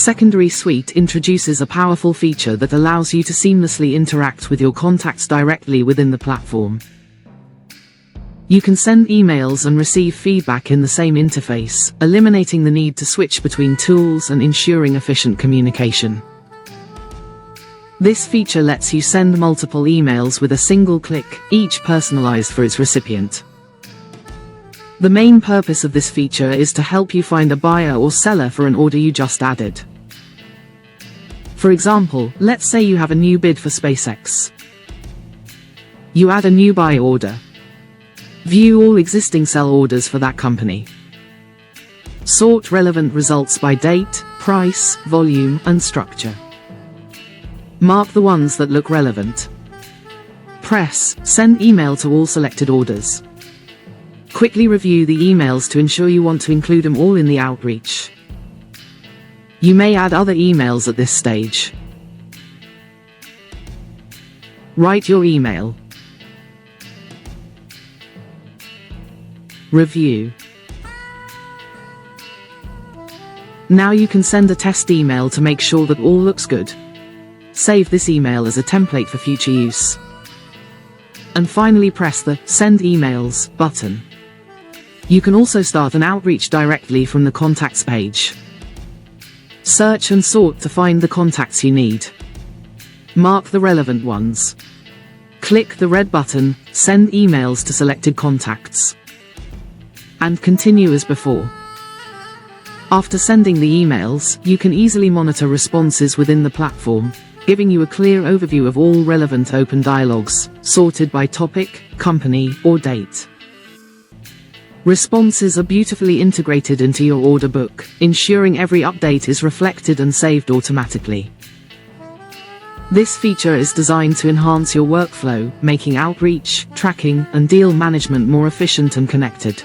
Secondary Suite introduces a powerful feature that allows you to seamlessly interact with your contacts directly within the platform. You can send emails and receive feedback in the same interface, eliminating the need to switch between tools and ensuring efficient communication. This feature lets you send multiple emails with a single click, each personalized for its recipient. The main purpose of this feature is to help you find a buyer or seller for an order you just added. For example, let's say you have a new bid for SpaceX. You add a new buy order. View all existing sell orders for that company. Sort relevant results by date, price, volume, and structure. Mark the ones that look relevant. Press Send email to all selected orders. Quickly review the emails to ensure you want to include them all in the outreach. You may add other emails at this stage. Write your email. Review. Now you can send a test email to make sure that all looks good. Save this email as a template for future use. And finally press the Send Emails button. You can also start an outreach directly from the Contacts page. Search and sort to find the contacts you need. Mark the relevant ones. Click the red button, Send Emails to selected contacts. And continue as before. After sending the emails, you can easily monitor responses within the platform, giving you a clear overview of all relevant open dialogues, sorted by topic, company, or date. Responses are beautifully integrated into your order book, ensuring every update is reflected and saved automatically. This feature is designed to enhance your workflow, making outreach, tracking, and deal management more efficient and connected.